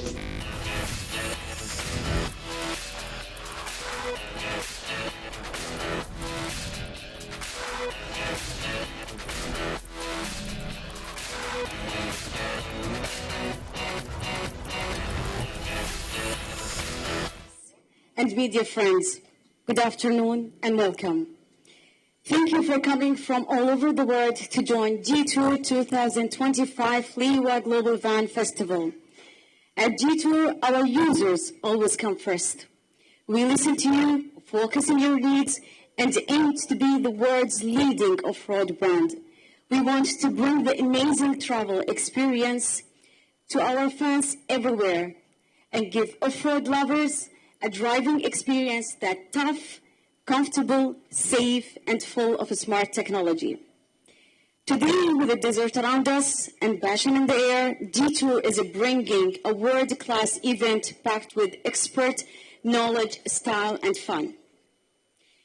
And media friends, good afternoon and welcome. Thank you for coming from all over the world to join Jetour 2025 Liwa Global Van Festival. At Jetour, our users always come first. We listen to you, focus on your needs, and aim to be the world's leading off-road brand. We want to bring the amazing travel experience to our fans everywhere and give off-road lovers a driving experience that's tough, comfortable, safe, and full of smart technology. Today, with the desert around us and passion in the air, Jetour is bringing a world-class event packed with expert knowledge, style, and fun.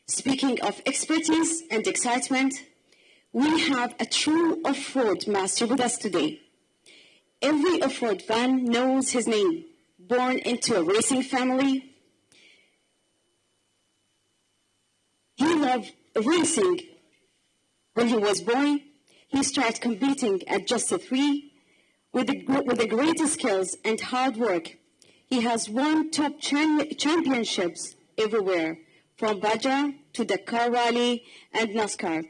Speaking of expertise and excitement, we have a true off-road master with us today. Every off-road fan knows his name. Born into a racing family, he loved racing. When he was born, he started competing at just 3 with the greatest skills and hard work. He has won top championships everywhere, from Baja to Dakar Rally and NASCAR.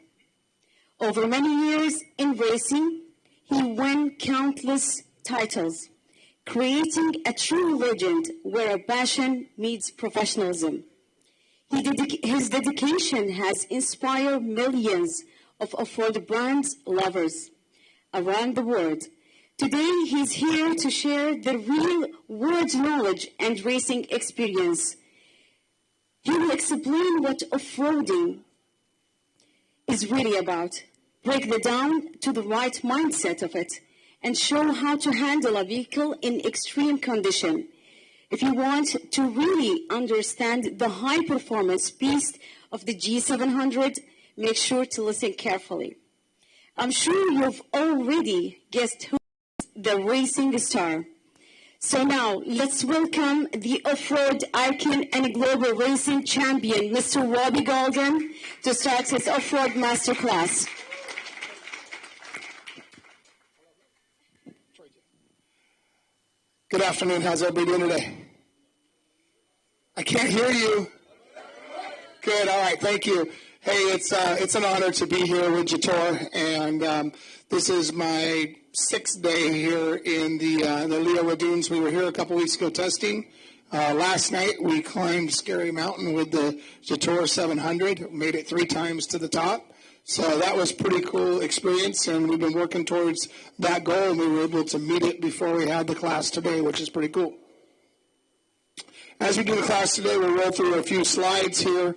Over many years in racing, he won countless titles, creating a true legend where a passion meets professionalism. His dedication has inspired millions of off-road brands lovers around the world. Today, he's here to share the real world knowledge and racing experience. He will explain what off-roading is really about, break it down to the right mindset of it, and show how to handle a vehicle in extreme condition. If you want to really understand the high-performance beast of the G700, make sure to listen carefully. I'm sure you've already guessed who is the racing star. So now, let's welcome the off-road icon and global racing champion, Mr. Robbie Golden, to start his off-road masterclass. Good afternoon. How's everybody doing today? I can't hear you. Good. All right. Thank you. Hey, it's an honor to be here with Jetour, and this is my 6th day here in the Liwa Dunes. We were here a couple weeks ago testing. Last night we climbed Scary Mountain with the Jetour 700. Made it 3 times to the top. So that was a pretty cool experience, and we've been working towards that goal, and we were able to meet it before we had the class today, which is pretty cool. As we do the class today, we'll roll through a few slides here.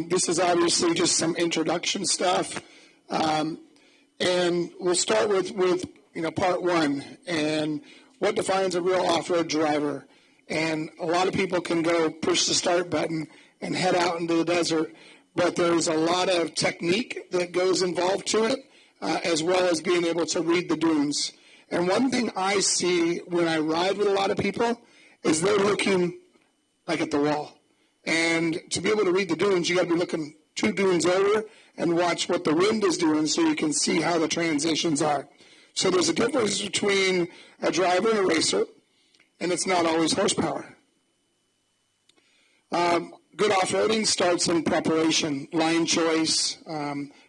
This is obviously just some introduction stuff, and we'll start with part 1, and what defines a real off-road driver. And a lot of people can go push the start button and head out into the desert, but there's a lot of technique that goes involved to it, as well as being able to read the dunes. And one thing I see when I ride with a lot of people is they're looking like at the wall. And to be able to read the dunes, you got to be looking 2 dunes over and watch what the wind is doing so you can see how the transitions are. So there's a difference between a driver and a racer, and it's not always horsepower. Good off-roading starts in preparation, line choice,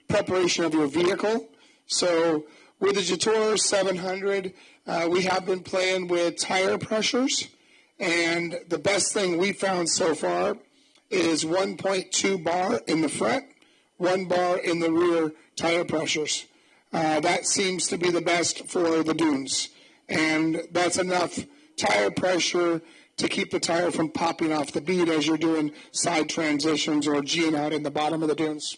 preparation of your vehicle. So with the Jetour 700, we have been playing with tire pressures, and the best thing we found so far is 1.2 bar in the front, 1 bar in the rear tire pressures. That seems to be the best for the dunes, and that's enough tire pressure to keep the tire from popping off the bead as you're doing side transitions or G'ing out in the bottom of the dunes.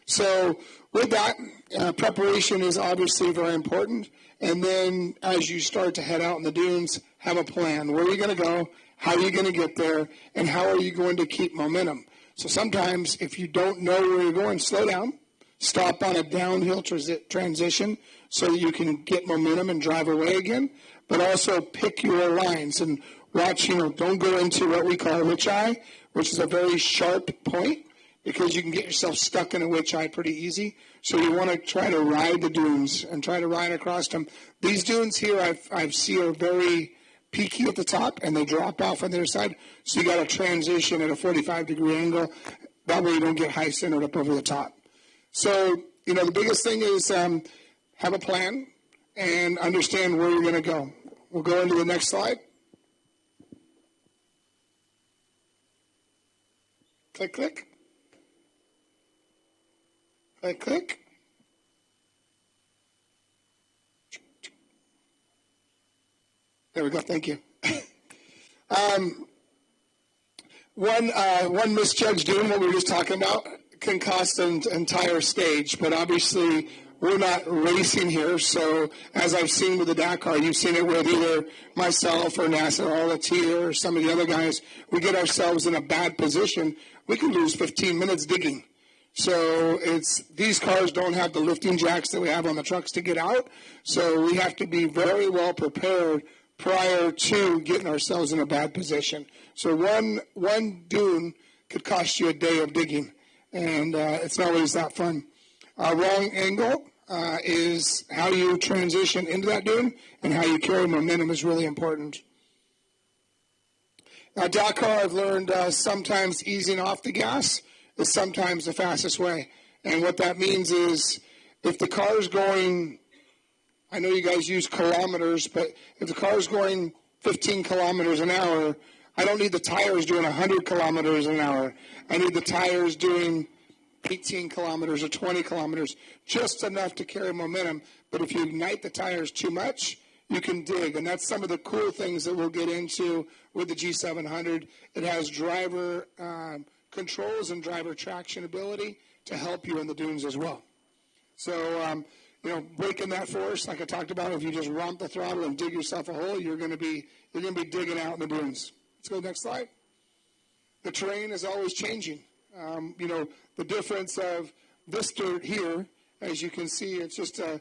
So with that, preparation is obviously very important. And then as you start to head out in the dunes, have a plan. Where are you going to go? How are you going to get there? And how are you going to keep momentum? So sometimes if you don't know where you're going, slow down. Stop on a downhill transition so that you can get momentum and drive away again. but also pick your lines and watch, don't go into what we call a witch eye, which is a very sharp point, because you can get yourself stuck in a witch eye pretty easy. So you want to try to ride the dunes and try to ride across them. These dunes here I see are very peaky at the top, and they drop off on the other side. So you got to transition at a 45-degree angle. That way you don't get high-centered up over the top. So, the biggest thing is have a plan and understand where you're going to go. We'll go into the next slide. Click, click. Click, click. There we go. Thank you. One misjudged dune, what we were just talking about, can cost an entire stage, but obviously we're not racing here. So as I've seen with the Dakar, you've seen it with either myself or Nasser or Latia or some of the other guys. We get ourselves in a bad position. We can lose 15 minutes digging. So these cars don't have the lifting jacks that we have on the trucks to get out. So we have to be very well prepared prior to getting ourselves in a bad position. So one dune could cost you a day of digging, and it's not always that fun. Wrong angle is how you transition into that dune, and how you carry momentum is really important. Now, Dakar, I've learned sometimes easing off the gas is sometimes the fastest way. And what that means is if the car is going, I know you guys use kilometers, but if the car is going 15 kilometers an hour, I don't need the tires doing 100 kilometers an hour. I need the tires doing 18 kilometers or 20 kilometers, just enough to carry momentum. But if you ignite the tires too much, you can dig. And that's some of the cool things that we'll get into with the G700. It has driver controls and driver traction ability to help you in the dunes as well. So, breaking that force, like I talked about, if you just romp the throttle and dig yourself a hole, you're going to be digging out in the dunes. Let's go next slide. The terrain is always changing. The difference of this dirt here, as you can see, it's just a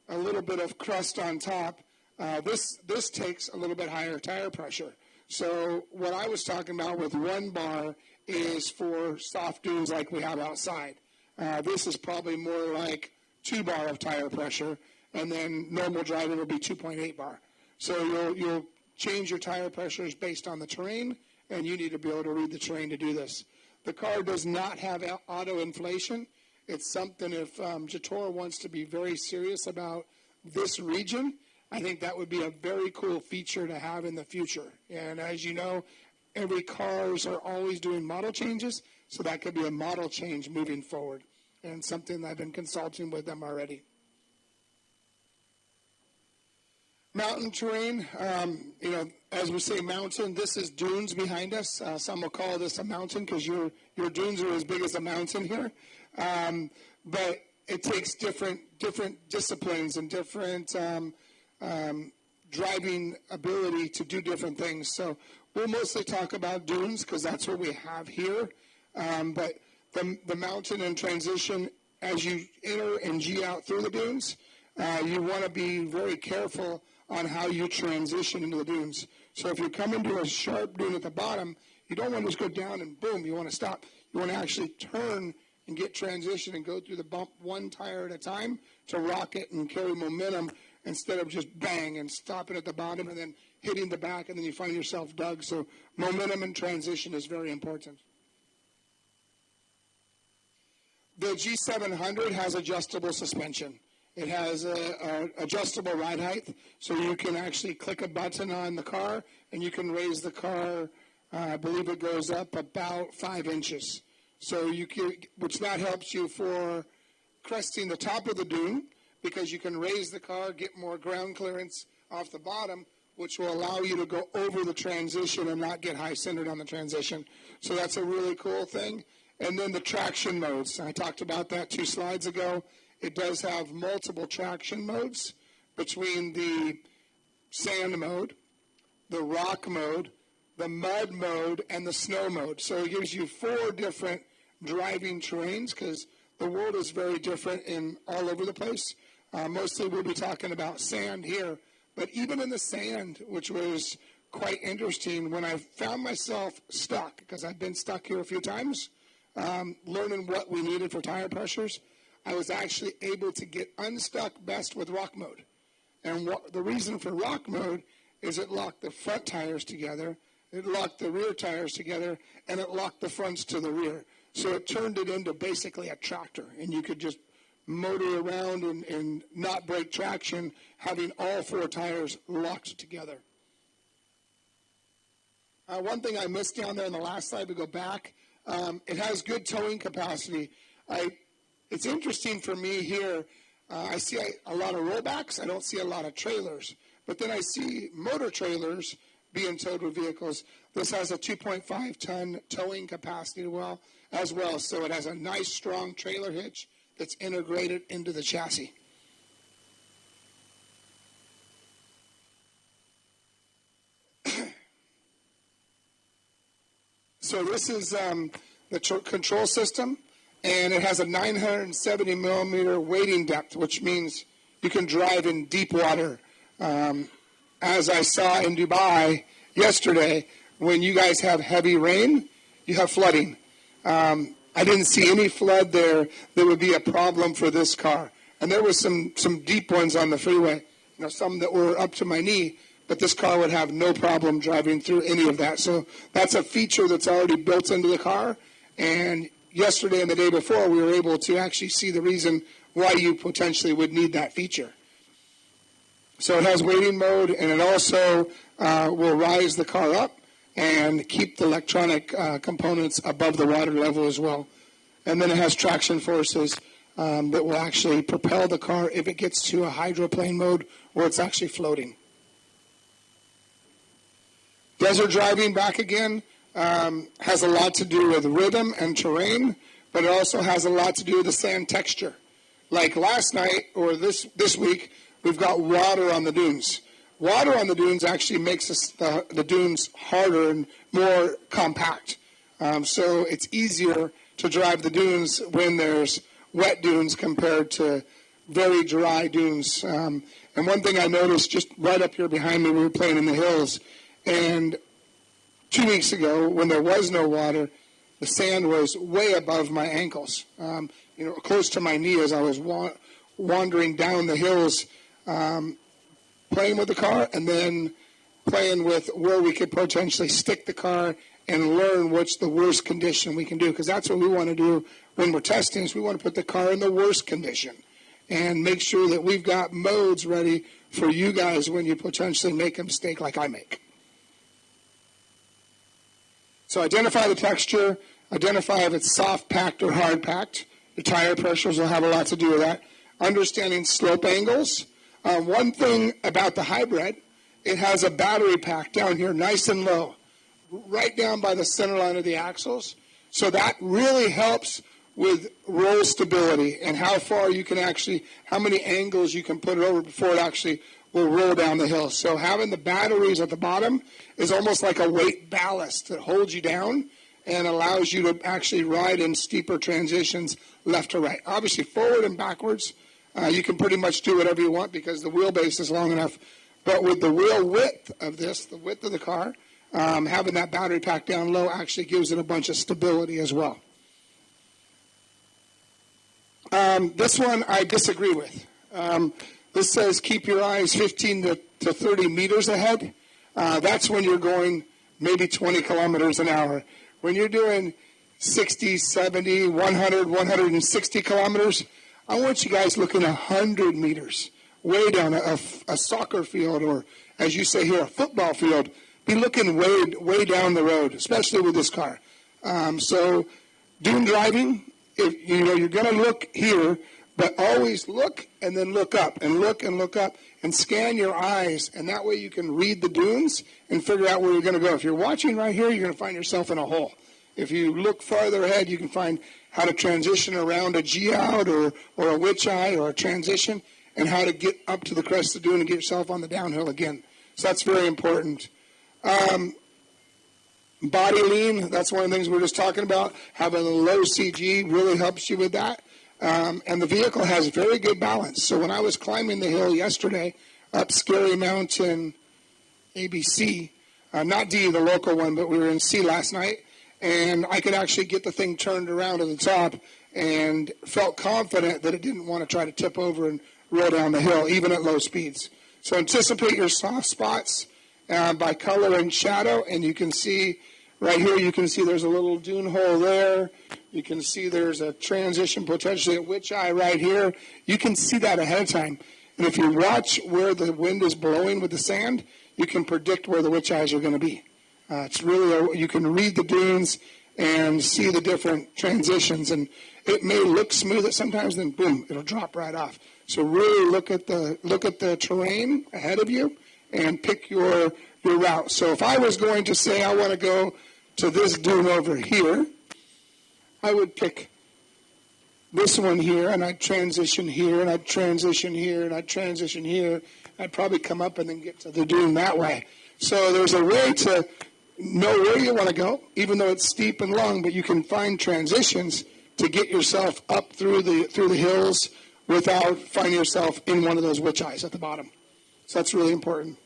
little bit of crust on top. This takes a little bit higher tire pressure. So what I was talking about with 1 bar is for soft dunes like we have outside. This is probably more like 2 bar of tire pressure, and then normal driving will be 2.8 bar. So you'll change your tire pressures based on the terrain, and you need to be able to read the terrain to do this. The car does not have auto inflation. It's something, if Jetour wants to be very serious about this region, I think that would be a very cool feature to have in the future. And as you know, every cars are always doing model changes, so that could be a model change moving forward, and something I've been consulting with them already. Mountain terrain, as we say mountain, this is dunes behind us. Some will call this a mountain because your dunes are as big as a mountain here. But it takes different disciplines and different driving ability to do different things. So we'll mostly talk about dunes because that's what we have here. But the mountain and transition, as you enter and G out through the dunes, you want to be very careful on how you transition into the dunes. So if you're coming to a sharp dune at the bottom, you don't want to just go down and boom, you want to stop. You want to actually turn and get transition and go through the bump 1 tire at a time to rock it and carry momentum instead of just bang and stopping at the bottom and then hitting the back and then you find yourself dug. So momentum and transition is very important. The G700 has adjustable suspension. It has a adjustable ride height, so you can actually click a button on the car, and you can raise the car, I believe it goes up about 5 inches. So which that helps you for cresting the top of the dune, because you can raise the car, get more ground clearance off the bottom, which will allow you to go over the transition and not get high-centered on the transition. So that's a really cool thing. And then the traction modes. I talked about that 2 slides ago. It does have multiple traction modes between the sand mode, the rock mode, the mud mode, and the snow mode. So it gives you 4 different driving terrains because the world is very different in all over the place. Mostly we'll be talking about sand here, But even in the sand, which was quite interesting, when I found myself stuck, because I've been stuck here a few times, learning what we needed for tire pressures, I was actually able to get unstuck best with rock mode. And the reason for rock mode is it locked the front tires together, it locked the rear tires together, and it locked the fronts to the rear. So it turned it into basically a tractor, and you could just motor around and not break traction, having all four tires locked together. One thing I missed down there on the last slide, we go back, it has good towing capacity. It's interesting for me here, I see a lot of rollbacks, I don't see a lot of trailers, but then I see motor trailers being towed with vehicles. This has a 2.5 ton towing capacity as well, so it has a nice strong trailer hitch that's integrated into the chassis. So this is the control system, and it has a 970 millimeter wading depth, which means you can drive in deep water. As I saw in Dubai yesterday, when you guys have heavy rain, you have flooding. I didn't see any flood there that would be a problem for this car. And there was some deep ones on the freeway, some that were up to my knee, but this car would have no problem driving through any of that. So that's a feature that's already built into the car. And yesterday and the day before, we were able to actually see the reason why you potentially would need that feature. So it has waiting mode, and it also will rise the car up and keep the electronic components above the water level as well. And then it has traction forces that will actually propel the car if it gets to a hydroplane mode where it's actually floating. Desert driving, back again, has a lot to do with rhythm and terrain, but it also has a lot to do with the sand texture. Like last night or this week, we've got water on the dunes. Water on the dunes actually makes the dunes harder and more compact. So it's easier to drive the dunes when there's wet dunes compared to very dry dunes. And one thing I noticed just right up here behind me, we were playing in the hills, and 2 weeks ago when there was no water, the sand was way above my ankles, close to my knee as I was wandering down the hills, playing with the car, and then playing with where we could potentially stick the car and learn what's the worst condition we can do, because that's what we want to do when we're testing, is we want to put the car in the worst condition and make sure that we've got modes ready for you guys when you potentially make a mistake like I make. So identify the texture, identify if it's soft packed or hard packed. The tire pressures will have a lot to do with that. Understanding slope angles. One thing about the hybrid, it has a battery pack down here nice and low, right down by the center line of the axles. So that really helps with roll stability and how far you can actually, how many angles you can put it over before it actually will roll down the hill. So having the batteries at the bottom is almost like a weight ballast that holds you down and allows you to actually ride in steeper transitions left to right. Obviously forward and backwards, you can pretty much do whatever you want because the wheelbase is long enough. But with the wheel width of this, the width of the car, having that battery pack down low actually gives it a bunch of stability as well. This one I disagree with. This says keep your eyes 15 to 30 meters ahead. That's when you're going maybe 20 kilometers an hour. When you're doing 60, 70, 100, 160 kilometers, I want you guys looking 100 meters, way down a soccer field, or as you say here, a football field. Be looking way down the road, especially with this car. So dune driving, you're going to look here, but always look and then look up and look up and scan your eyes, and that way you can read the dunes and figure out where you're going to go. If you're watching right here, you're going to find yourself in a hole. If you look farther ahead, you can find how to transition around a G-out or a witch eye or a transition, and how to get up to the crest of the dune and get yourself on the downhill again. So that's very important. Body lean, that's one of the things we were just talking about. Having a low CG really helps you with that. And the vehicle has very good balance. So when I was climbing the hill yesterday, up Scary Mountain ABC, not D, the local one, but we were in C last night, and I could actually get the thing turned around at the top and felt confident that it didn't want to try to tip over and roll down the hill, even at low speeds. So anticipate your soft spots by color and shadow, and you can see right here, you can see there's a little dune hole there. You can see there's a transition potentially at Witch Eye right here. You can see that ahead of time. And if you watch where the wind is blowing with the sand, you can predict where the witch eyes are going to be. It's really, you can read the dunes and see the different transitions. And it may look smooth at sometimes, then boom, it'll drop right off. So really look at the terrain ahead of you and pick your route. So if I was going to say I want to go to this dune over here, I would pick this one here, and I'd transition here, and I'd transition here, and I'd transition here. I'd probably come up and then get to the dune that way. So there's a way to know where you want to go, even though it's steep and long, but you can find transitions to get yourself up through the hills without finding yourself in one of those witch eyes at the bottom. So that's really important.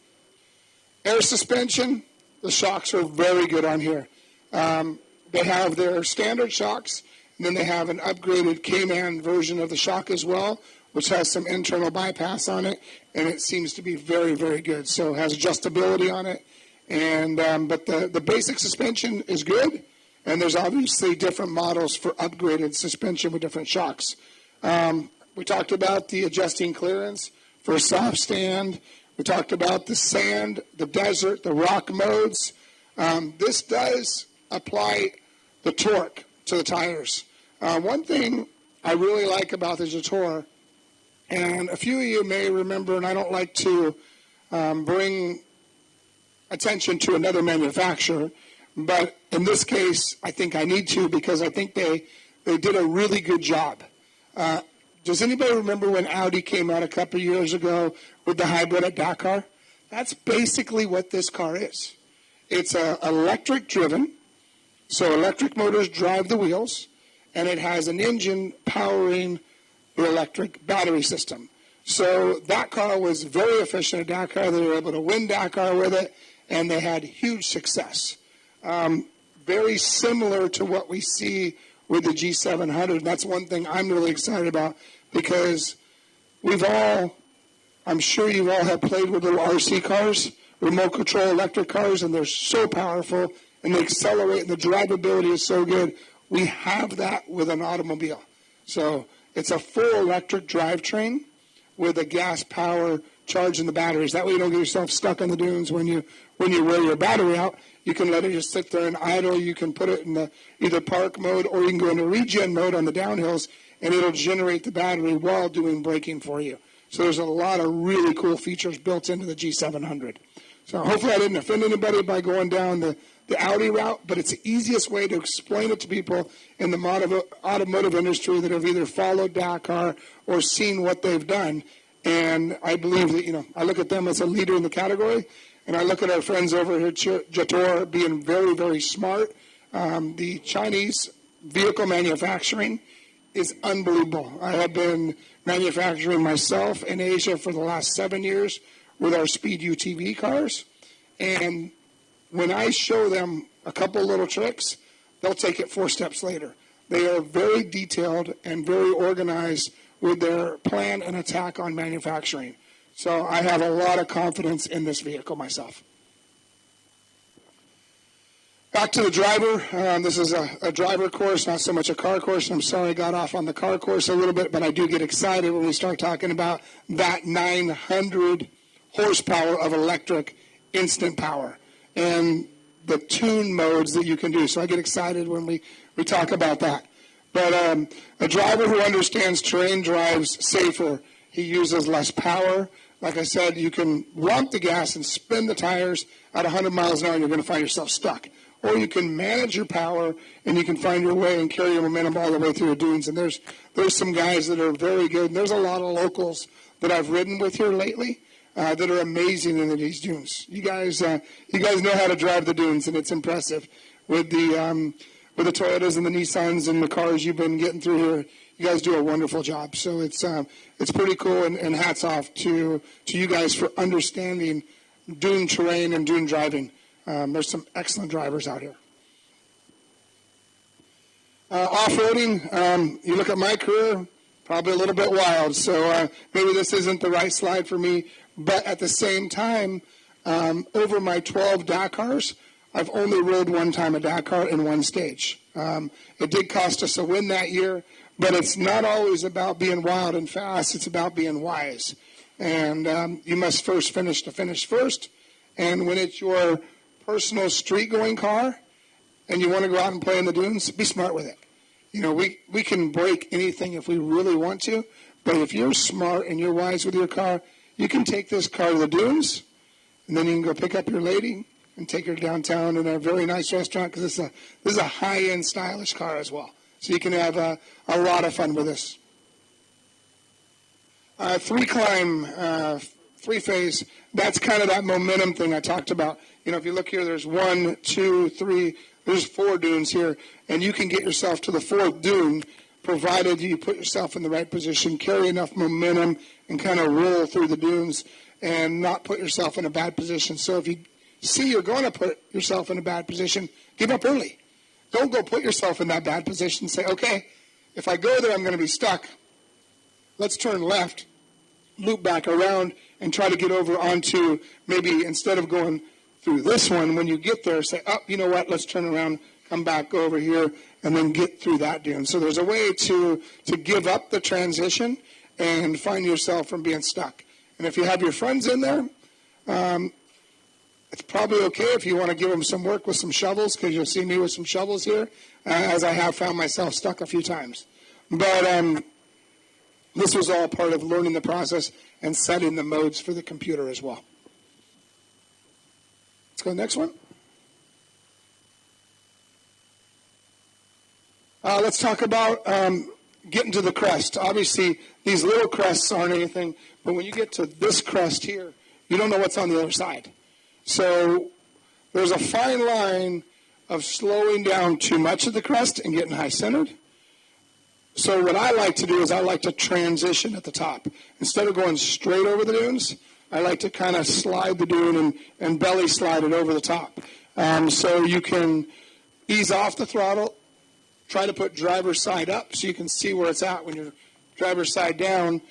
Air suspension, the shocks are very good on here. They have their standard shocks, and then they have an upgraded K-Man version of the shock as well, which has some internal bypass on it, and it seems to be very, very good. So it has adjustability on it, and but the basic suspension is good, and there's obviously different models for upgraded suspension with different shocks. We talked about the adjusting clearance for soft stand. We talked about the sand, the desert, the rock modes. This does apply the torque to the tires. One thing I really like about the Jetour, and a few of you may remember, and I don't like to bring attention to another manufacturer, but in this case, I think I need to because I think they did a really good job. Does anybody remember when Audi came out a couple of years ago with the hybrid at Dakar? That's basically what this car is. It's electric driven, so electric motors drive the wheels, and it has an engine powering the electric battery system. So that car was very efficient at Dakar. They were able to win Dakar with it, and they had huge success. Very similar to what we see with the G700. That's one thing I'm really excited about because I'm sure you all have played with little RC cars, remote control electric cars, and they're so powerful, and they accelerate, and the drivability is so good. We have that with an automobile. So it's a full electric drivetrain with a gas power charging the batteries. That way you don't get yourself stuck on the dunes when you wear your battery out. You can let it just sit there and idle. You can put it in the either park mode or you can go into regen mode on the downhills, and it'll generate the battery while doing braking for you. So there's a lot of really cool features built into the G700. So hopefully I didn't offend anybody by going down the Audi route, but it's the easiest way to explain it to people in the automotive industry that have either followed Dakar or seen what they've done. And I believe that, I look at them as a leader in the category, and I look at our friends over here at Jetour being very, very smart. The Chinese vehicle manufacturing is unbelievable. I have been manufacturing myself in Asia for the last 7 years with our Speed UTV cars, and when I show them a couple little tricks, they'll take it 4 steps later. They are very detailed and very organized with their plan and attack on manufacturing. So I have a lot of confidence in this vehicle myself. Back to the driver. This is a driver course, not so much a car course. I'm sorry I got off on the car course a little bit, but I do get excited when we start talking about that 900 horsepower of electric instant power and the tune modes that you can do. So I get excited when we talk about that. But a driver who understands terrain drives safer. He uses less power. Like I said, you can romp the gas and spin the tires at 100 miles an hour and you're going to find yourself stuck. Or you can manage your power and you can find your way and carry your momentum all the way through the dunes. And there's some guys that are very good. And there's a lot of locals that I've ridden with here lately that are amazing in these dunes. You guys know how to drive the dunes, and it's impressive with the with the Toyotas and the Nissans and the cars you've been getting through here. You guys do a wonderful job. So it's pretty cool, and hats off to you guys for understanding dune terrain and dune driving. There's some excellent drivers out here. Off-roading, you look at my career, probably a little bit wild. So maybe this isn't the right slide for me. But at the same time, over my 12 Dakars, I've only rode one time a Dakar in one stage. It did cost us a win that year, but it's not always about being wild and fast. It's about being wise. And you must first finish to finish first. And when it's your personal street-going car and you want to go out and play in the dunes, be smart with it. You know, we can break anything if we really want to, but if you're smart and you're wise with your car, you can take this car to the dunes, and then you can go pick up your lady and take her downtown in a very nice restaurant, because this is a high-end, stylish car as well. So you can have a lot of fun with this. Three-climb, three-phase, that's kind of that momentum thing I talked about. You know, if you look here, there's 1, 2, 3, there's 4 dunes here, and you can get yourself to the 4th dune, provided you put yourself in the right position, carry enough momentum, and kind of roll through the dunes and not put yourself in a bad position. So if you see you're going to put yourself in a bad position, give up early. Don't go put yourself in that bad position and say, okay, if I go there, I'm going to be stuck. Let's turn left, loop back around, and try to get over onto, maybe instead of going through this one, when you get there, say, oh, you know what, let's turn around, come back over here, and then get through that dune. So there's a way to give up the transition and find yourself from being stuck. And if you have your friends in there, it's probably okay if you want to give them some work with some shovels, because you'll see me with some shovels here, as I have found myself stuck a few times. But this was all part of learning the process and setting the modes for the computer as well. Let's go to the next one. Let's talk about getting to the crest. Obviously, these little crests aren't anything, but when you get to this crest here, you don't know what's on the other side. So there's a fine line of slowing down too much of the crest and getting high-centered. So what I like to do is I like to transition at the top. Instead of going straight over the dunes, I like to kind of slide the dune and belly slide it over the top. So you can ease off the throttle, try to put driver's side up so you can see where it's at. When you're driver's side down,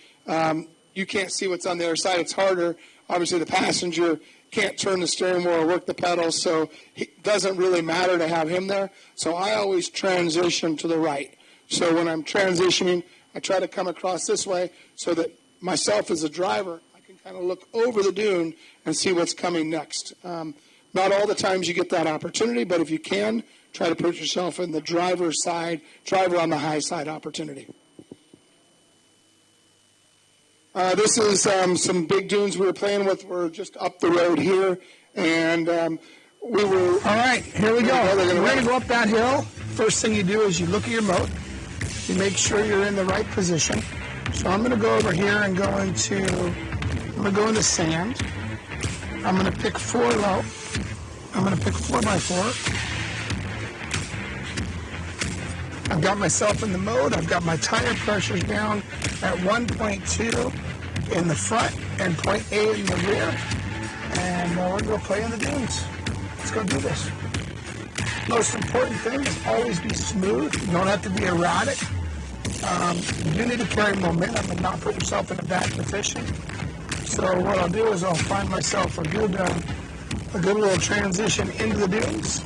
you can't see what's on the other side. It's harder. Obviously, the passenger can't turn the steering wheel or work the pedals, so it doesn't really matter to have him there. So I always transition to the right. So when I'm transitioning, I try to come across this way so that myself as a driver, I can kind of look over the dune and see what's coming next. Not all the times you get that opportunity, but if you can, try to put yourself in the driver's side, driver on the high side opportunity. This is some big dunes we were playing with. We're just up the road here, and we were... All right, here we go. We're going to go up that hill. First thing you do is you look at your moat. You make sure you're in the right position. So I'm going to go over here and go into sand. I'm going to pick 4 low. I'm going to pick 4x4. I've got myself in the mode. I've got my tire pressures down at 1.2 in the front and 0.8 in the rear. And we're going to go play in the dunes. Let's go do this. Most important thing is always be smooth. You don't have to be erratic. You do need to carry momentum and not put yourself in a bad position. So what I'll do is I'll find myself a good little transition into the dunes.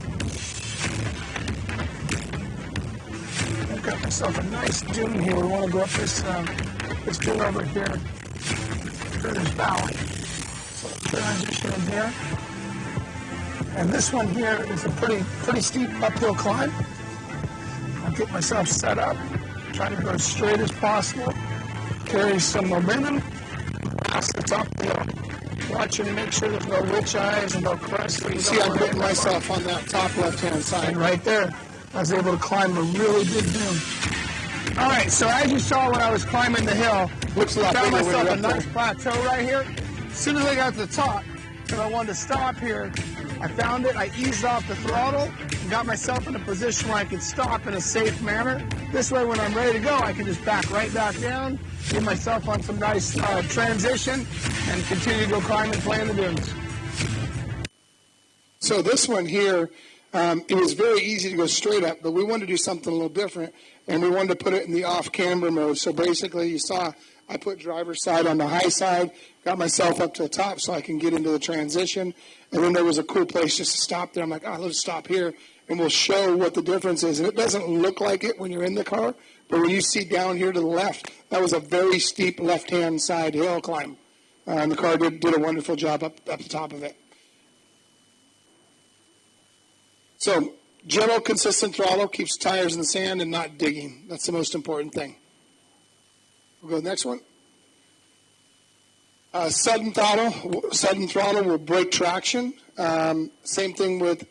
I've got myself a nice dune here. We want to go up this dune over here. Through this valley. So transition in here. And this one here is a pretty steep uphill climb. I'll get myself set up, trying to go as straight as possible, carry some momentum, pass the top of the hill. Watching to make sure there's no witch eyes and no crests. You see I'm putting myself on that top left-hand side. And right there, I was able to climb a really big dune. All right, so as you saw when I was climbing the hill, looks a lot found bigger myself when a you're up nice there. plateau right here. As soon as I got to the top, and I wanted to stop here, I found it, I eased off the throttle, and got myself in a position where I could stop in a safe manner. This way, when I'm ready to go, I can just back right back down, get myself on some nice transition, and continue to go climb and play in the dunes. So this one here, it was very easy to go straight up, but we wanted to do something a little different, and we wanted to put it in the off-camber mode. So basically, you saw I put driver's side on the high side, got myself up to the top so I can get into the transition, and then there was a cool place just to stop there. I'm like, let's stop here, and we'll show what the difference is. And it doesn't look like it when you're in the car, but when you see down here to the left, that was a very steep left-hand side hill climb. And the car did a wonderful job up the top of it. So, gentle, consistent throttle keeps tires in the sand and not digging. That's the most important thing. We'll go to the next one. Sudden throttle will break traction. Same thing with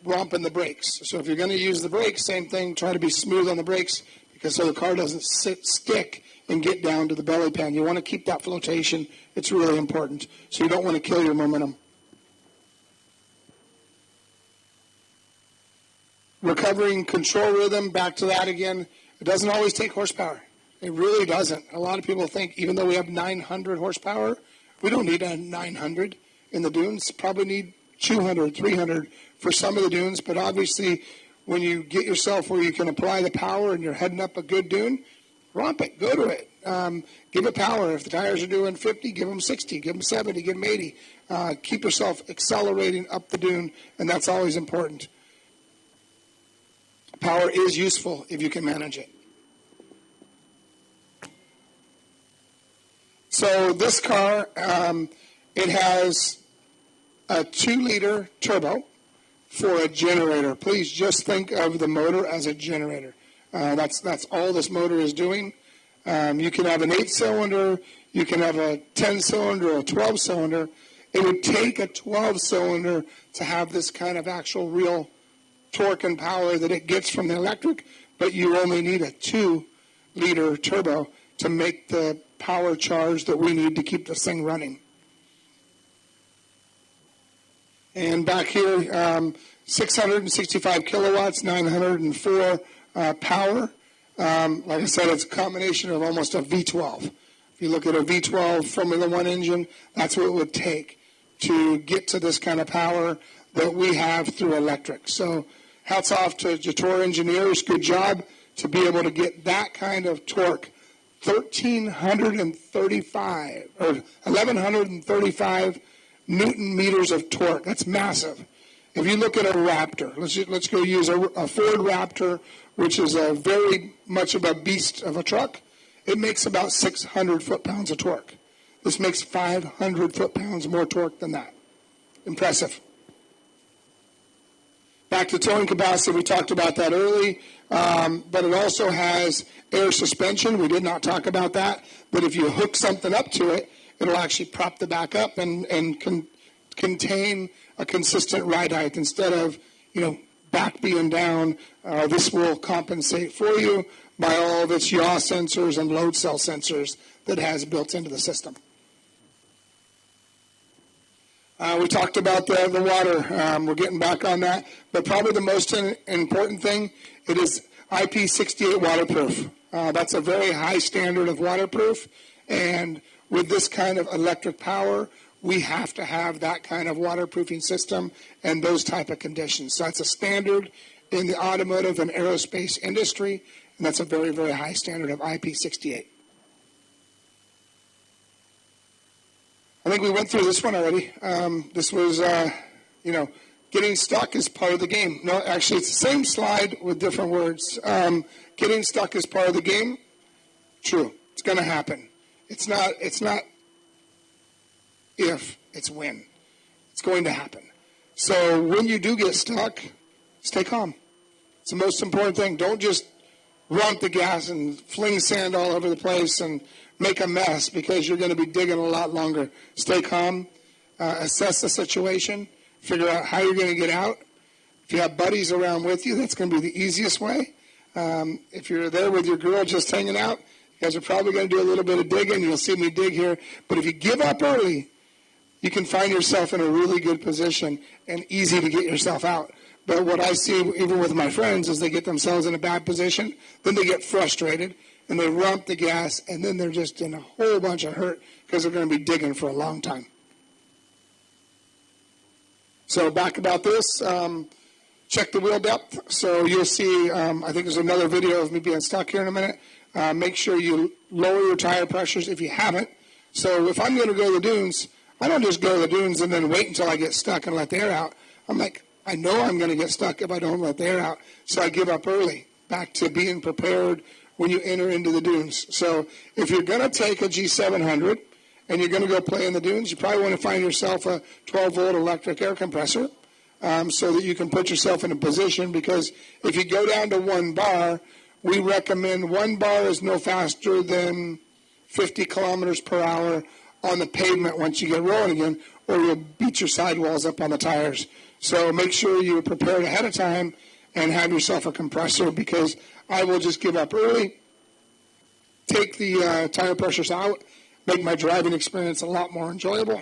romping the brakes. So if you're going to use the brakes, same thing, try to be smooth on the brakes because so the car doesn't stick and get down to the belly pan. You want to keep that flotation. It's really important. So you don't want to kill your momentum. Recovering control rhythm, back to that again. It doesn't always take horsepower. It really doesn't. A lot of people think even though we have 900 horsepower, we don't need a 900 in the dunes. Probably need 200, 300 for some of the dunes. But obviously, when you get yourself where you can apply the power and you're heading up a good dune, romp it. Go to it. Give it power. If the tires are doing 50, give them 60. Give them 70. Give them 80. Keep yourself accelerating up the dune, and that's always important. Power is useful if you can manage it. So this car, it has a 2-liter turbo for a generator. Please just think of the motor as a generator. That's all this motor is doing. You can have an 8-cylinder, you can have a 10-cylinder, a 12-cylinder. It would take a 12-cylinder to have this kind of actual real torque and power that it gets from the electric, but you only need a 2-liter turbo to make the power charge that we need to keep this thing running. And back here, 665 kilowatts, 904 power. Like I said, it's a combination of almost a V12. If you look at a V12 Formula One engine, that's what it would take to get to this kind of power that we have through electric. So hats off to Jetour engineers. Good job to be able to get that kind of torque. 1,135 Newton meters of torque. That's massive. If you look at a Raptor, let's go use a Ford Raptor, which is a very much of a beast of a truck. It makes about 600 foot-pounds of torque. This makes 500 foot-pounds more torque than that. Impressive. Back to towing capacity, we talked about that early, but it also has air suspension. We did not talk about that, but if you hook something up to it, it'll actually prop the back up and contain a consistent ride height instead of, back being down. This will compensate for you by all of its yaw sensors and load cell sensors that it has built into the system. We talked about the water. We're getting back on that. But probably the most important thing, it is IP68 waterproof. That's a very high standard of waterproof. And with this kind of electric power, we have to have that kind of waterproofing system and those type of conditions. So that's a standard in the automotive and aerospace industry. And that's a very, very high standard of IP68. I think we went through this one already. This was, getting stuck is part of the game. No, actually, it's the same slide with different words. Getting stuck is part of the game. True. It's going to happen. It's not if, it's when. It's going to happen. So when you do get stuck, stay calm. It's the most important thing. Don't just rump the gas and fling sand all over the place and make a mess because you're going to be digging a lot longer. Stay calm, assess the situation, figure out how you're going to get out. If you have buddies around with you, that's going to be the easiest way. If you're there with your girl just hanging out, you guys are probably going to do a little bit of digging. You'll see me dig here. But if you give up early, you can find yourself in a really good position and easy to get yourself out. But what I see, even with my friends, is they get themselves in a bad position, then they get frustrated, and they rump the gas, and then they're just in a whole bunch of hurt because they're going to be digging for a long time. So back about this, check the wheel depth. So you'll see, I think there's another video of me being stuck here in a minute. Make sure you lower your tire pressures if you haven't. So if I'm going to go to the dunes, I don't just go to the dunes and then wait until I get stuck and let the air out. I'm like, I know I'm going to get stuck if I don't let the air out, so I give up early, back to being prepared when you enter into the dunes. So if you're going to take a G700 and you're going to go play in the dunes, you probably want to find yourself a 12-volt electric air compressor so that you can put yourself in a position, because if you go down to 1 bar, we recommend 1 bar is no faster than 50 kilometers per hour on the pavement once you get rolling again, or you'll beat your sidewalls up on the tires. So make sure you're prepared ahead of time and have yourself a compressor, because I will just give up early, take the tire pressures out, make my driving experience a lot more enjoyable,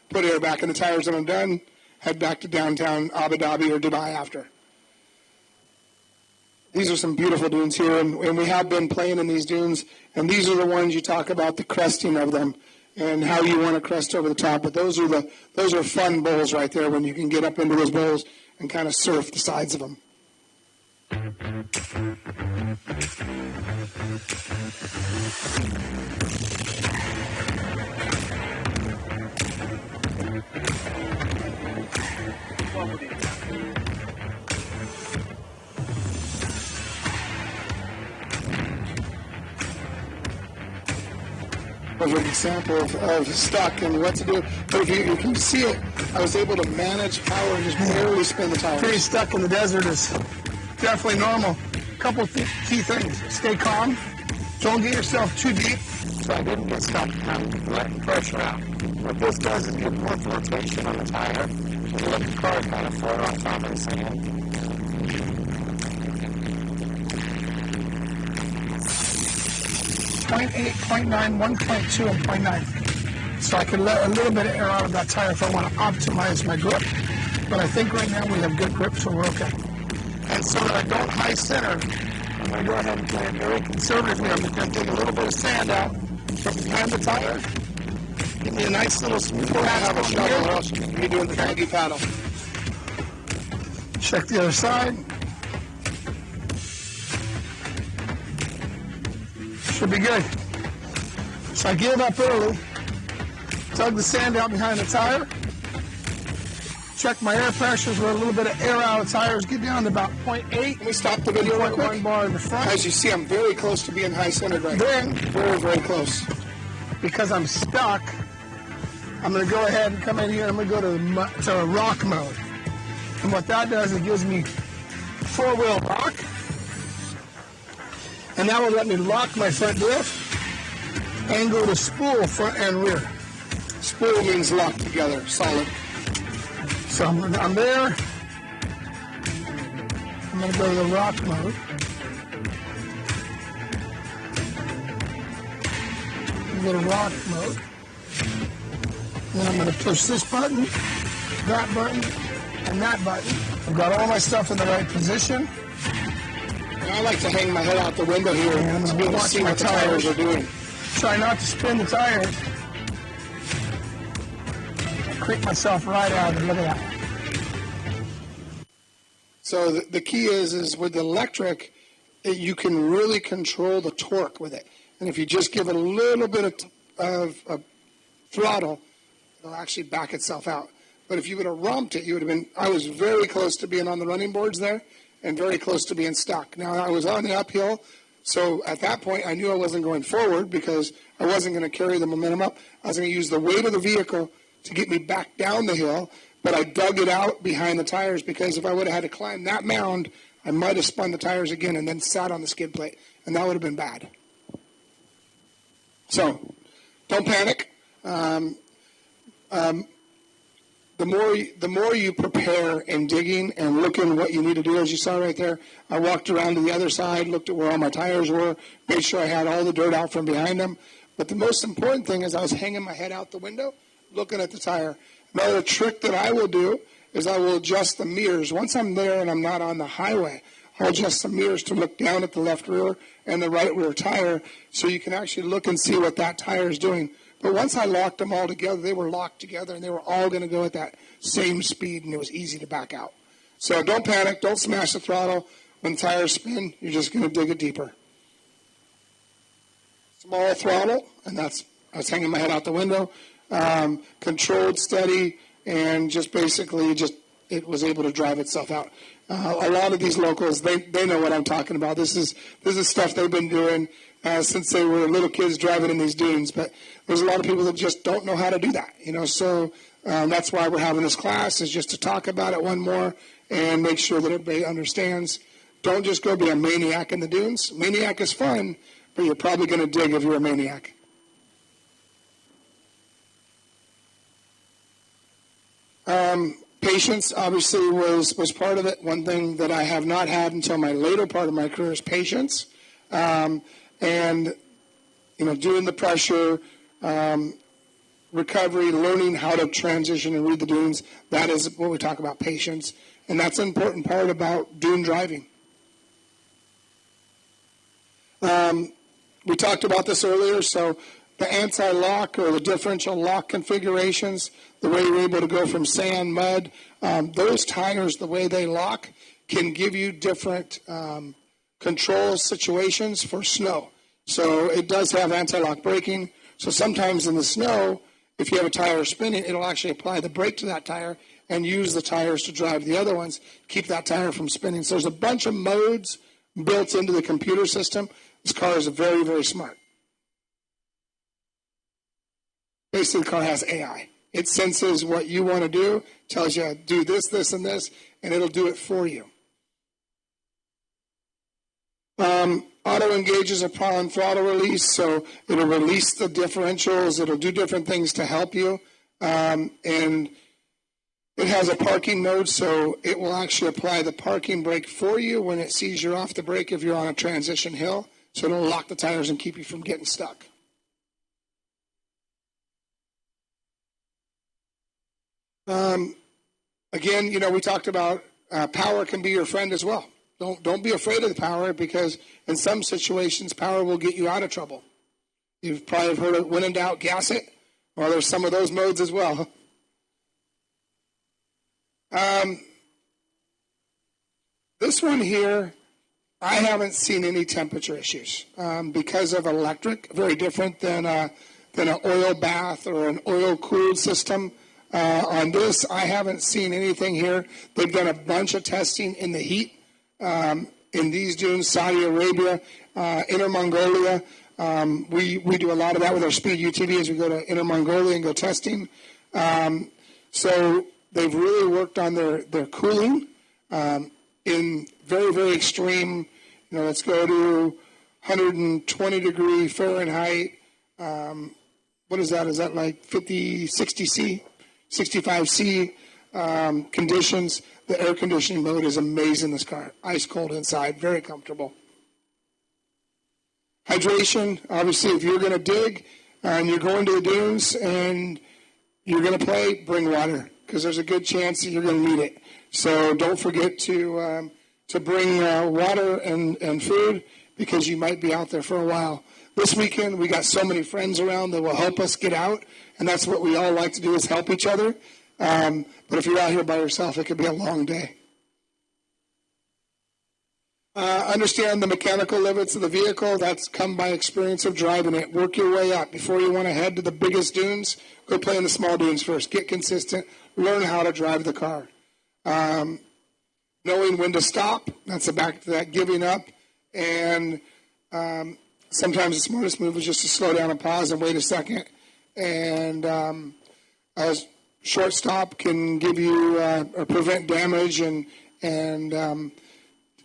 put air back in the tires when I'm done, head back to downtown Abu Dhabi or Dubai after. These are some beautiful dunes here, and we have been playing in these dunes, and these are the ones you talk about, the cresting of them and how you want to crest over the top. But those are fun bowls right there when you can get up into those bowls and kind of surf the sides of them. An example of stuck and what to do. But if you can see it, I was able to manage power and just barely spin the tires. Pretty stuck in the desert is definitely normal. A couple key things. Stay calm. Don't get yourself too deep. So I didn't get stuck. I'm letting pressure out. What this does is give more flotation on the tire and let the car kind of float on top of the sand. 0.8, 0.9, 1.2, and 0.9. So I can let a little bit of air out of that tire if I want to optimize my grip. But I think right now we have good grip, so we're okay. And so that I don't high center, I'm going to go ahead and play it very conservatively. I'm just going to take a little bit of sand out from behind the tire. Give me a nice little smooth paddle. Have a shovel, or else you're doing the doggy paddle. Check the other side. Should be good. So I gave up early, dug the sand out behind the tire, check my air pressures with a little bit of air out of the tires, get down to about 0.8. Can we stop the video real quick? 1 bar in the front. As you see, I'm very close to being high-centered right now. Then, very, very close. Because I'm stuck, I'm going to go ahead and come in here, I'm going to go to rock mode. And what that does, it gives me 4-wheel rock. And that will let me lock my front drift and go to spool front and rear. Spool means locked together, solid. So I'm there. I'm going to go to the rock mode. Go to rock mode. Then I'm going to push this button, that button, and that button. I've got all my stuff in the right position. I like to hang my head out the window here and be able to see what the tires are doing. Try not to spin the tires. I creep myself right out and look at that. So the key is with the electric, you can really control the torque with it. And if you just give it a little bit of throttle, it'll actually back itself out. But if you would have romped it, you would have been, I was very close to being on the running boards there and very close to being stuck. Now, I was on the uphill, so at that point, I knew I wasn't going forward because I wasn't going to carry the momentum up. I was going to use the weight of the vehicle to get me back down the hill, but I dug it out behind the tires because if I would have had to climb that mound, I might have spun the tires again and then sat on the skid plate, and that would have been bad. So, don't panic. The more you prepare in digging and looking what you need to do, as you saw right there, I walked around to the other side, looked at where all my tires were, made sure I had all the dirt out from behind them. But the most important thing is I was hanging my head out the window, looking at the tire. Another trick that I will do is I will adjust the mirrors. Once I'm there and I'm not on the highway, I'll adjust the mirrors to look down at the left rear and the right rear tire so you can actually look and see what that tire is doing. But once I locked them all together, they were locked together and they were all going to go at that same speed, and it was easy to back out. So don't panic. Don't smash the throttle. When tires spin, you're just going to dig it deeper. Small throttle, and I was hanging my head out the window. Controlled, steady, and just basically it was able to drive itself out. A lot of these locals, they know what I'm talking about. This is stuff they've been doing since they were little kids driving in these dunes. But there's a lot of people that just don't know how to do that. So that's why we're having this class, is just to talk about it one more and make sure that everybody understands. Don't just go be a maniac in the dunes. Maniac is fun, but you're probably going to dig if you're a maniac. Patience obviously was part of it. One thing that I have not had until my later part of my career is patience. And doing the pressure, recovery, learning how to transition and read the dunes, that is what we talk about, patience. And that's an important part about dune driving. We talked about this earlier, so the anti-lock or the differential lock configurations, the way you're able to go from sand, mud, those tires, the way they lock, can give you different control situations for snow. So it does have anti-lock braking. So sometimes in the snow, if you have a tire spinning, it'll actually apply the brake to that tire and use the tires to drive the other ones, keep that tire from spinning. So there's a bunch of modes built into the computer system. This car is very, very smart. Basically, the car has AI. It senses what you want to do, tells you do this, this, and this, and it'll do it for you. Auto engages upon throttle release, so it'll release the differentials. It'll do different things to help you. And it has a parking mode, so it will actually apply the parking brake for you when it sees you're off the brake if you're on a transition hill. So it'll lock the tires and keep you from getting stuck. Again, we talked about power can be your friend as well. Don't be afraid of the power, because in some situations, power will get you out of trouble. You've probably heard of when in doubt, gas it. Well, there's some of those modes as well. This one here, I haven't seen any temperature issues because of electric. Very different than an oil bath or an oil-cooled system. On this, I haven't seen anything here. They've done a bunch of testing in the heat in these dunes, Saudi Arabia, Inner Mongolia. We do a lot of that with our Speed UTV as we go to Inner Mongolia and go testing. So they've really worked on their cooling in very, very extreme, let's go to 120 degree Fahrenheit. What is that? Is that like 50, 60 C? 65 C conditions. The air conditioning mode is amazing in this car. Ice cold inside, very comfortable. Hydration, obviously, if you're going to dig and you're going to the dunes and you're going to play, bring water, because there's a good chance that you're going to need it. So don't forget to bring water and food, because you might be out there for a while. This weekend, we got so many friends around that will help us get out, and that's what we all like to do, is help each other. But if you're out here by yourself, it could be a long day. Understand the mechanical limits of the vehicle. That's come by experience of driving it. Work your way up. Before you want to head to the biggest dunes, go play in the small dunes first. Get consistent. Learn how to drive the car. Knowing when to stop. That's back to that giving up. And sometimes the smartest move is just to slow down and pause and wait a second. And a short stop can give you or prevent damage and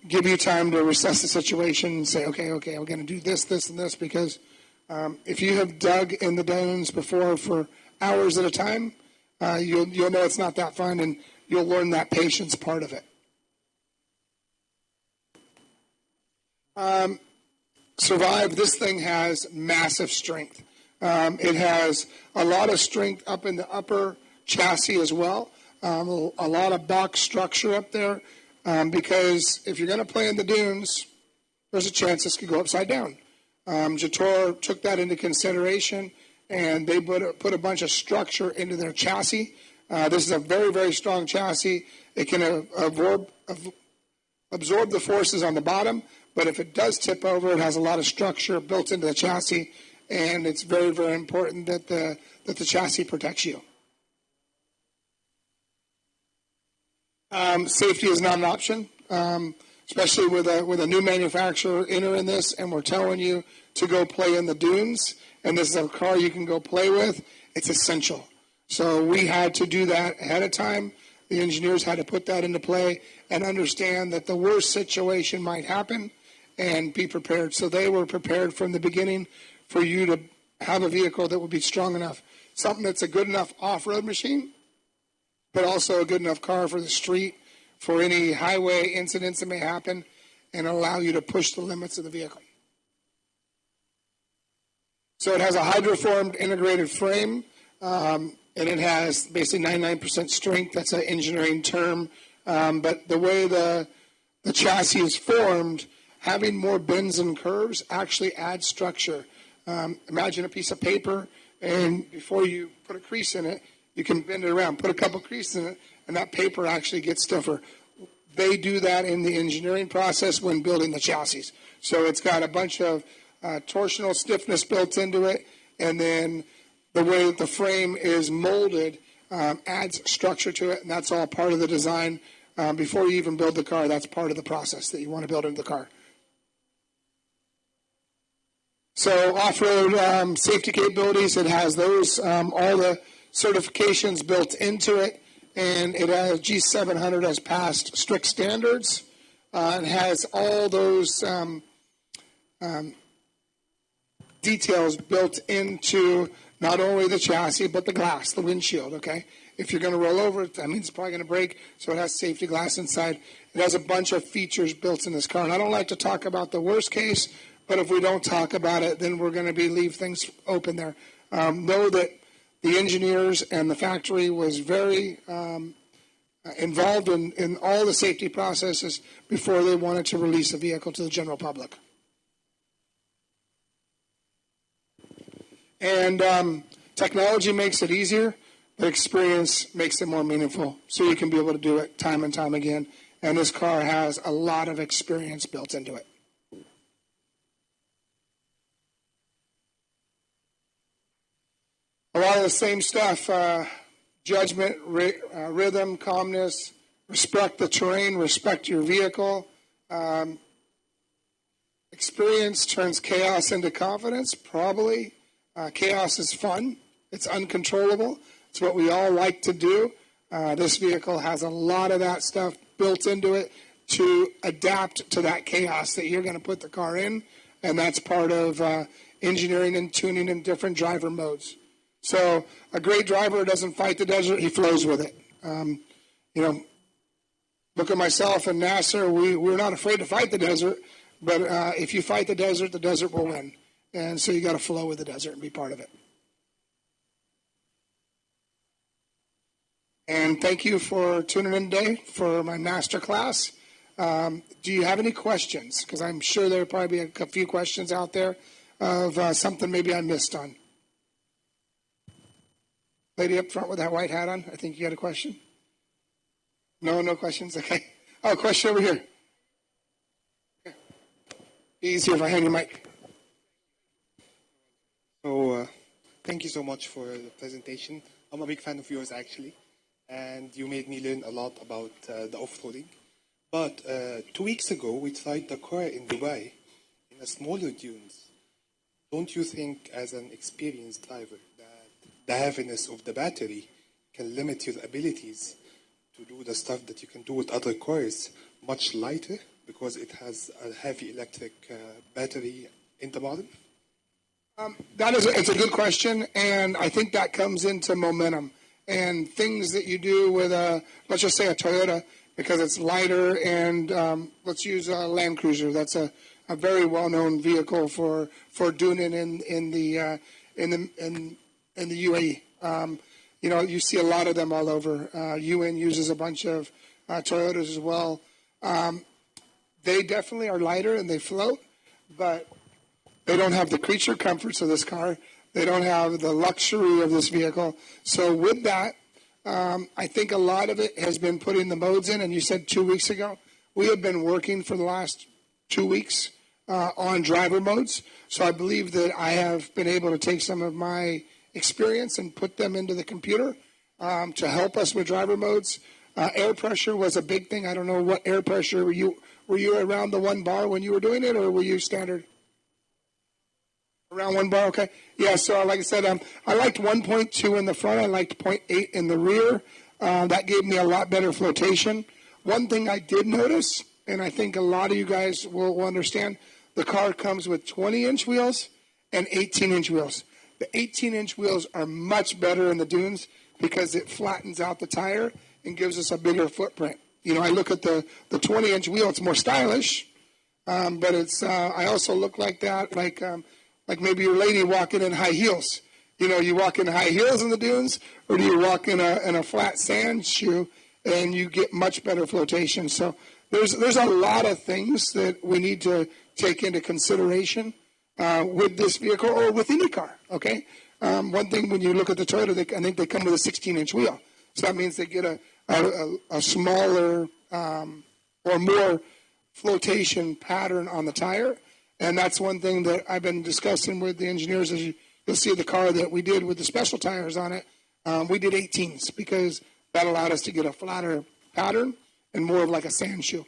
give you time to assess the situation and say, okay, I'm going to do this, this, and this, because if you have dug in the dunes before for hours at a time, you'll know it's not that fun, and you'll learn that patience part of it. Survive, this thing has massive strength. It has a lot of strength up in the upper chassis as well. A lot of box structure up there because if you're going to play in the dunes, there's a chance this could go upside down. Jetour took that into consideration, and they put a bunch of structure into their chassis. This is a very, very strong chassis. It can absorb the forces on the bottom, but if it does tip over, it has a lot of structure built into the chassis, and it's very, very important that the chassis protects you. Safety is not an option, especially with a new manufacturer entering this, and we're telling you to go play in the dunes, and this is a car you can go play with. It's essential. So we had to do that ahead of time. The engineers had to put that into play and understand that the worst situation might happen and be prepared. So they were prepared from the beginning for you to have a vehicle that would be strong enough, something that's a good enough off-road machine, but also a good enough car for the street, for any highway incidents that may happen, and allow you to push the limits of the vehicle. So it has a hydroformed integrated frame, and it has basically 99% strength. That's an engineering term. But the way the chassis is formed, having more bends and curves actually adds structure. Imagine a piece of paper, and before you put a crease in it, you can bend it around, put a couple creases in it, and that paper actually gets stiffer. They do that in the engineering process when building the chassis. So it's got a bunch of torsional stiffness built into it, and then the way that the frame is molded adds structure to it, and that's all part of the design. Before you even build the car, that's part of the process that you want to build into the car. So off-road safety capabilities, it has those, all the certifications built into it, and it has G700 has passed strict standards. It has all those details built into not only the chassis, but the glass, the windshield, okay? If you're going to roll over it, that means it's probably going to break, so it has safety glass inside. It has a bunch of features built in this car, and I don't like to talk about the worst case, but if we don't talk about it, then we're going to leave things open there. Know that the engineers and the factory was very involved in all the safety processes before they wanted to release a vehicle to the general public. And technology makes it easier, but experience makes it more meaningful, so you can be able to do it time and time again. And this car has a lot of experience built into it. A lot of the same stuff, judgment, rhythm, calmness, respect the terrain, respect your vehicle. Experience turns chaos into confidence, probably. Chaos is fun. It's uncontrollable. It's what we all like to do. This vehicle has a lot of that stuff built into it to adapt to that chaos that you're going to put the car in, and that's part of engineering and tuning in different driver modes. So a great driver doesn't fight the desert, he flows with it. Look at myself and Nasser, we're not afraid to fight the desert, but if you fight the desert will win. And so you got to flow with the desert and be part of it. And thank you for tuning in today for my master class. Do you have any questions? Because I'm sure there'll probably be a few questions out there of something maybe I missed on. Lady up front with that white hat on, I think you had a question. No questions? Okay. Oh, question over here. Okay. Easier if I hand you mic. So, thank you so much for the presentation. I'm a big fan of yours, actually, and you made me learn a lot about the off-roading. But 2 weeks ago, we tried the car in Dubai in a smaller dunes. Don't you think, as an experienced driver, that the heaviness of the battery can limit your abilities to do the stuff that you can do with other cars much lighter because it has a heavy electric battery in the bottom? It's a good question, and I think that comes into momentum and things that you do with let's just say a Toyota, because it's lighter, and let's use a Land Cruiser. That's a very well-known vehicle for doing it in in the UAE. You see a lot of them all over. UN uses a bunch of Toyotas as well. They definitely are lighter and they float, but they don't have the creature comforts of this car. They don't have the luxury of this vehicle. So with that, I think a lot of it has been putting the modes in. And you said 2 weeks ago, we have been working for the last 2 weeks on driver modes. So I believe that I have been able to take some of my experience and put them into the computer to help us with driver modes. Air pressure was a big thing. I don't know what air pressure were you around the 1 bar when you were doing it, or were you standard? Around 1 bar, okay. Yeah, so like I said, I liked 1.2 in the front. I liked 0.8 in the rear. That gave me a lot better flotation. One thing I did notice, and I think a lot of you guys will understand, the car comes with 20-inch wheels and 18-inch wheels. The 18-inch wheels are much better in the dunes because it flattens out the tire and gives us a bigger footprint. I look at the 20-inch wheel; it's more stylish, but it's. I also look like that, like maybe your lady walking in high heels. You walk in high heels in the dunes, or do you walk in a flat sand shoe, and you get much better flotation. So there's a lot of things that we need to take into consideration with this vehicle or with any car. Okay, one thing when you look at the Toyota, I think they come with a 16-inch wheel, so that means they get a smaller or more flotation pattern on the tire. And that's one thing that I've been discussing with the engineers. As you'll see the car that we did with the special tires on it, we did 18s because that allowed us to get a flatter pattern and more of like a sand shoe.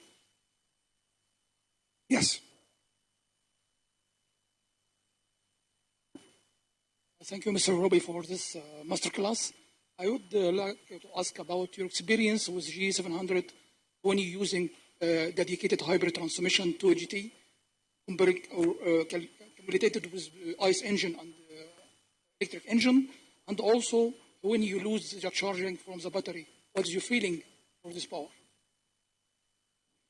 Yes. Thank you, Mr. Roby, for this masterclass. I would like to ask about your experience with G700 when you're using dedicated hybrid transmission to GT, compared with ICE engine and electric engine, and also when you lose the charging from the battery. What is your feeling for this power?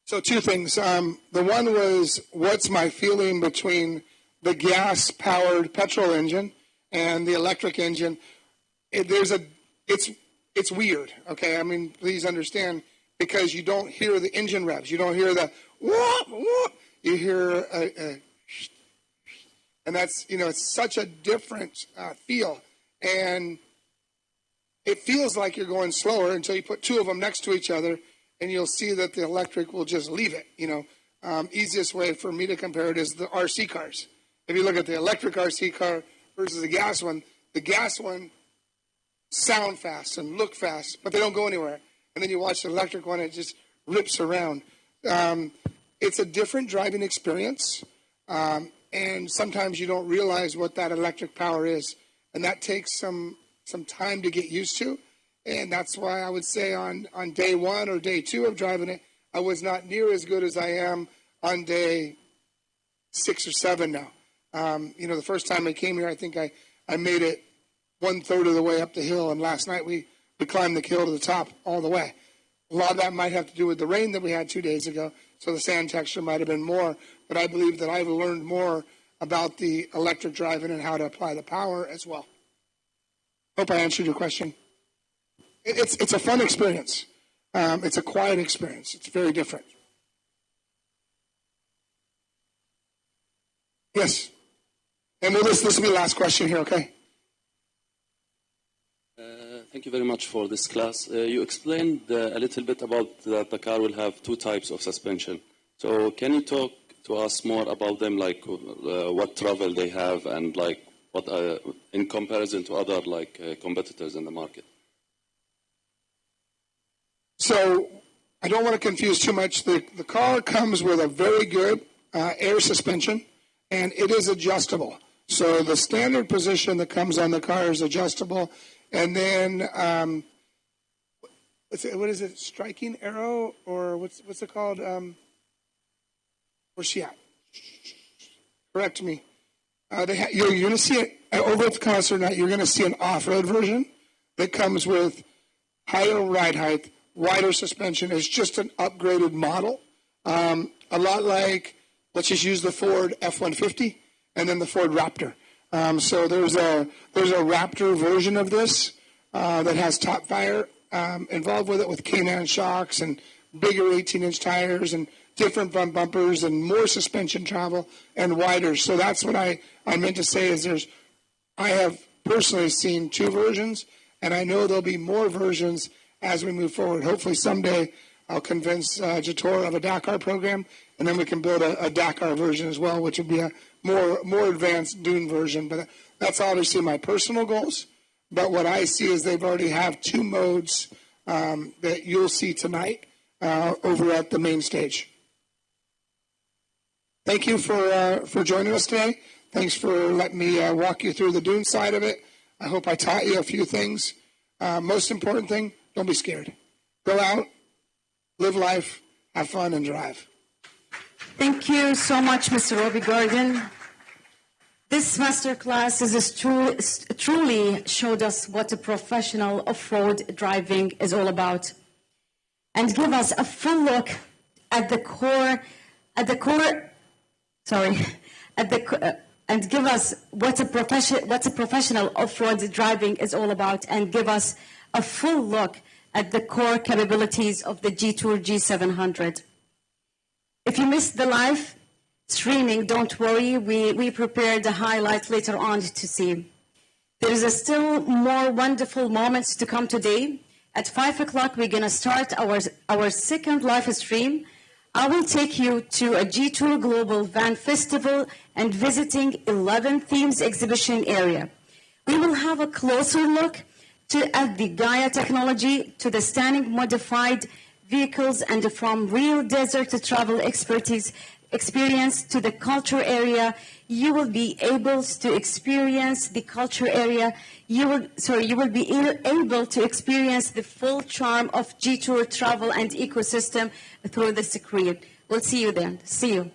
So 2 things. The one was, what's my feeling between the gas-powered petrol engine and the electric engine? It's weird, okay? I mean, please understand, because you don't hear the engine revs. You don't hear the whoop, whoop. You hear and that's, it's such a different feel. And it feels like you're going slower until you put 2 of them next to each other, and you'll see that the electric will just leave it, Easiest way for me to compare it is the RC cars. If you look at the electric RC car versus the gas one sound fast and look fast, but they don't go anywhere. And then you watch the electric one, it just rips around. It's a different driving experience, and sometimes you don't realize what that electric power is, and that takes some time to get used to. And that's why I would say on day 1 or day 2 of driving it, I was not near as good as I am on day 6 or 7 now. The first time I came here, I think I made it 1/3 of the way up the hill, and last night we climbed the hill to the top all the way. A lot of that might have to do with the rain that we had 2 days ago, so the sand texture might have been more, but I believe that I've learned more about the electric driving and how to apply the power as well. Hope I answered your question. It's a fun experience. It's a quiet experience. It's very different. Yes. And this will be the last question here, okay? Thank you very much for this class. You explained a little bit about that the car will have 2 types of suspension. So can you talk to us more about them, like what travel they have and like what in comparison to other competitors in the market? So I don't want to confuse too much. The car comes with a very good air suspension, and it is adjustable. So the standard position that comes on the car is adjustable. And then, what is it, striking arrow, or what's it called? Where's she at? Correct me. You're going to see it over at the concert night. You're going to see an off-road version that comes with higher ride height, wider suspension. It's just an upgraded model. A lot like, let's just use the Ford F-150 and then the Ford Raptor. So there's a Raptor version of this that has top fire involved with it, with K9 shocks and bigger 18-inch tires and different front bumpers and more suspension travel and wider. So that's what I meant to say is I have personally seen two versions, and I know there'll be more versions as we move forward. Hopefully someday I'll convince Jetour of a Dakar program, and then we can build a Dakar version as well, which would be a more advanced dune version. But that's obviously my personal goals. But what I see is they've already have two modes that you'll see tonight over at the main stage. Thank you for joining us today. Thanks for letting me walk you through the dune side of it. I hope I taught you a few things. Most important thing, don't be scared. Go out, live life, have fun, and drive. Thank you so much, Mr. Robbie Gordon. This masterclass truly showed us what a professional off-road driving is all about, and give us a full look at the core, and give us what a professional off-road driving is all about, and give us a full look at the core capabilities of the Jetour G700. If you missed the live streaming, don't worry, we prepared a highlight later on to see. There is still more wonderful moments to come today. At 5 o'clock, we're going to start our second live stream. I will take you to a Jetour Global Van Festival and visiting 11 themes exhibition area. We will have a closer look at the Gaia technology, to the standing modified vehicles, and from real desert travel experience to the culture area. You will be able to experience the culture area. You will be able to experience the full charm of Jetour travel and ecosystem through the screen. We'll see you then. See you.